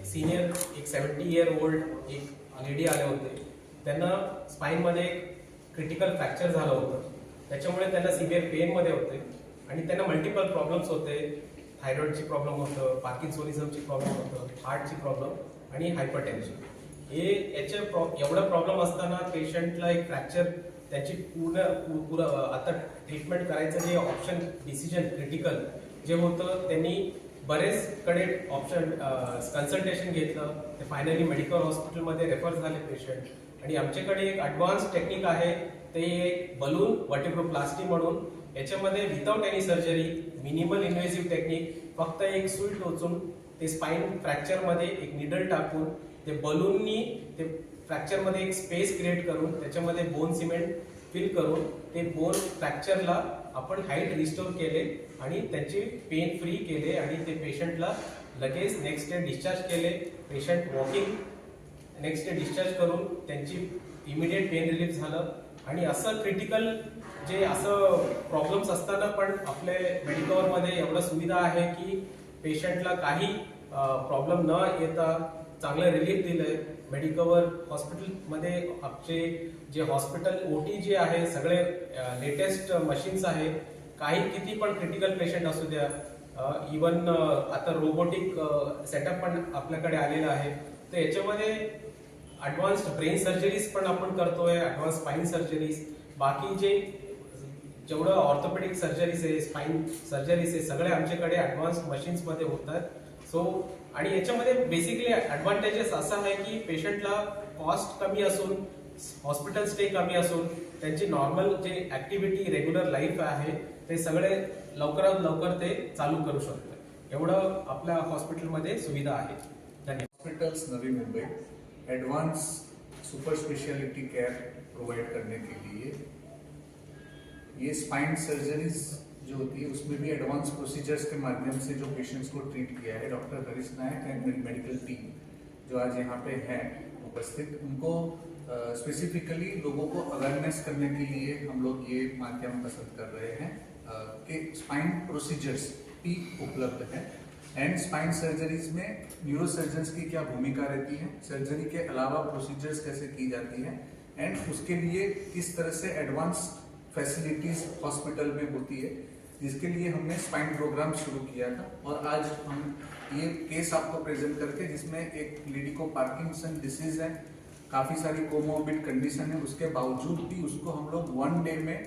Senior एक 70 year old एक lady आले होते. त्यांना स्पाईनमध्ये क्रिटिकल फ्रॅक्चर झालं होतं. त्याच्यामुळे त्यांना सिव्हिअर पेनमध्ये होते आणि त्यांना मल्टिपल प्रॉब्लेम्स होते. थायरॉइडची प्रॉब्लेम होतं, पार्किन्सोनिझमची प्रॉब्लेम होतं, हार्टची प्रॉब्लेम आणि हायपरटेन्शन. एवढा प्रॉब्लेम असताना पेशंटला एक फ्रॅक्चर त्याची पूर्ण आता ट्रीटमेंट करायचं जे ऑप्शन डिसिजन क्रिटिकल जे होतं त्यांनी बरेचकडे ऑप्शन कन्सल्टेशन घेतलं. ते फायनली मेडिकल हॉस्पिटलमध्ये रेफर झाले पेशंट. आणि आमच्याकडे एक ॲडव्हान्स टेक्निक आहे, ते एक बलून वर्टिब्रोप्लास्टी म्हणून. याच्यामध्ये without any surgery minimal invasive technique, फक्त एक सुई टोचून ते स्पाईन फ्रॅक्चरमध्ये एक निडल टाकून ते बलूननी ते फ्रॅक्चरमध्ये एक स्पेस क्रिएट करून त्याच्यामध्ये बोन सिमेंट फिल करून ते बोन फ्रॅक्चरला आपण हाईट रिस्टोर केले आणि त्याची पेन फ्री केले आणि ते पेशंटला लगेच नेक्स्ट डे डिस्चार्ज केले. Patient walking next day discharge करून त्यांची इमिडिएट पेन रिलीफ झालं. आणि असं क्रिटिकल जे असं प्रॉब्लेम्स असताना पण आपले मेडिकवरमध्ये एवढं सुविधा आहे की पेशंटला काही प्रॉब्लेम न येता चांगलं रिलीफ दिलंय. मेडिकवर हॉस्पिटलमध्ये आमचे जे हॉस्पिटल ओटी जे आहे सगळे लेटेस्ट मशीन्स आहेत. काही किती पण क्रिटिकल पेशंट असू द्या, इवन आता रोबोटिक सेटअप पण आपल्याकडे आलेलं आहे. तर याच्यामध्ये ॲडव्हान्स्ड ब्रेन सर्जरीज पण आपण करतोय, ॲडव्हान्स स्पाईन सर्जरीज, बाकी जेवढं ऑर्थोपेडिक सर्जरीज आहे, स्पाईन सर्जरीज आहे, सगळे आमच्याकडे ॲडव्हान्स मशीन्समध्ये होतात. सो आणि याच्यामध्ये बेसिकली ॲडव्हान्टेजेस असा आहे की पेशंटला कॉस्ट कमी असून, हॉस्पिटल स्टे कमी असून, त्यांची नॉर्मल जे ॲक्टिव्हिटी रेग्युलर लाईफ आहे ते सगळे लवकरात लवकर ते चालू करू शकतात. एवढं आपल्या हॉस्पिटलमध्ये सुविधा आहे. धन्यवाद. Hospitals Navi Mumbai advance super speciality care provide करने के लिए ये स्पाइन सर्जरीज जो होती है उसमें भी एडवांस प्रोसीजर्स के माध्यम से जो पेशेंट्स को ट्रीट किया है डॉक्टर हरीश नायक एंड मेडिकल टीम जो आज यहाँ पे हैं उपस्थित, उनको स्पेसिफिकली लोगों को अवेयरनेस करने के लिए हम लोग ये माध्यम पसंद कर रहे हैं कि स्पाइन प्रोसीजर्स भी उपलब्ध हैं. एंड स्पाइन सर्जरीज में न्यूरोसर्जन्स की क्या भूमिका रहती है, सर्जरी के अलावा प्रोसीजर्स कैसे की जाती हैं, एंड उसके लिए किस तरह से एडवांस फैसिलिटीज हॉस्पिटल में होती है, जिसके लिए हमने स्पाइन प्रोग्राम शुरू किया था. और आज हम ये केस आपको प्रेजेंट करके, जिसमें एक लेडी को पार्किंसन डिसीज है, काफी सारी कोमोर्बिड कंडीशन है, उसके बावजूद भी उसको हम लोग 1 डे में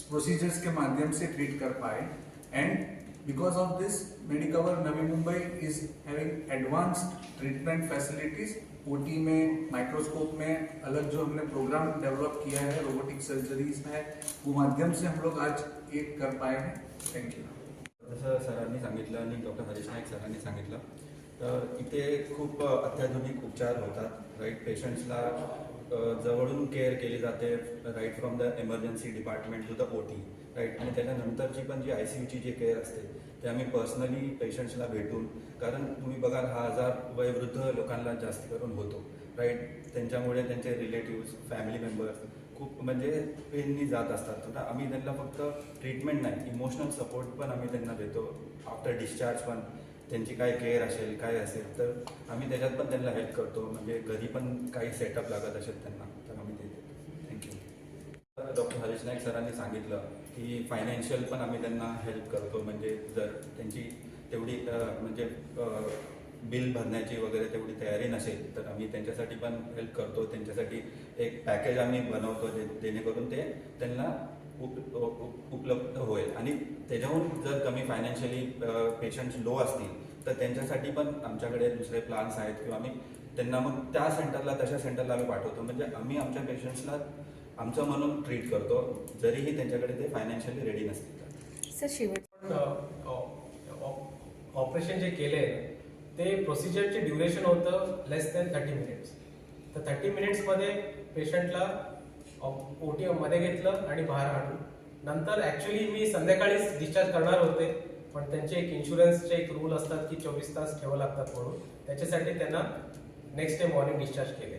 प्रोसीजर्स के माध्यम से ट्रीट कर पाए. And because of this Medicover Navi Mumbai is having advanced treatment facilities. OT में, माइक्रोस्कोप में अलग जो हमने प्रोग्राम डेवलप किया है, रोबोटिक सर्जरीज है, वो माध्यम से हम लोग आज एक कर पाए हैं. थँक्यू. जसं सरांनी सांगितलं आणि डॉक्टर हरीश नाईक सरांनी सांगितलं, तर इथे खूप अत्याधुनिक उपचार होतात. राईट, पेशंट्सला जवळून केअर केली जाते, right from the emergency department to the OT. Right, आणि त्याच्यानंतरची पण जी ICUची जी केअर असते ते आम्ही पर्सनली पेशंट्सला भेटून, कारण तुम्ही बघाल 1000 वयोवृद्ध लोकांना जास्त करून होतो. राईट, त्यांच्यामुळे त्यांचे रिलेटिव्स, फॅमिली मेंबर्स खूप म्हणजे पेननी जात असतात. तर आम्ही त्यांना फक्त ट्रीटमेंट नाही, इमोशनल सपोर्ट पण आम्ही त्यांना देतो. आफ्टर डिस्चार्ज पण त्यांची काय केअर असेल, काय असेल, तर आम्ही त्याच्यात पण त्यांना हेल्प करतो. म्हणजे घरी पण काही सेटअप लागत असेल त्यांना, तर आम्ही देतो. थँक्यू. डॉक्टर हरीश नाईक सरांनी सांगितलं की फायनान्शियल पण आम्ही त्यांना हेल्प करतो. म्हणजे जर त्यांची तेवढी म्हणजे बिल भरण्याची वगैरे तेवढी तयारी नसेल तर आम्ही त्यांच्यासाठी पण हेल्प करतो. त्यांच्यासाठी एक पॅकेज आम्ही बनवतो जेणेकरून ते त्यांना उपलब्ध होईल. आणि त्याच्याहून जर कमी फायनान्शियली पेशंट्स लो असतील तर त्यांच्यासाठी पण आमच्याकडे दुसरे प्लान्स आहेत, किंवा आम्ही त्यांना मग त्या सेंटरला, तशा सेंटरला आम्ही पाठवतो. म्हणजे आम्ही आमच्या पेशंट्सला आमचं म्हणून ट्रीट करतो, जरीही त्यांच्याकडे ते फायनान्शियली रेडी नसतील. सर, शेवट ऑपरेशन जे केले ते प्रोसिजरचे ड्युरेशन होतं लेस दॅन 30 मिनिट्स. तर 30 मिनिट्समध्ये पेशंटला ओटी मध्ये घेतलं आणि बाहेर आणून, नंतर ॲक्च्युली मी संध्याकाळीच डिस्चार्ज करणार होते, पण त्यांचे एक इन्शुरन्सचे एक रूल असतात की 24 तास ठेवावं लागतात म्हणून, त्याच्यासाठी त्यांना नेक्स्ट डे मॉर्निंग डिस्चार्ज केले.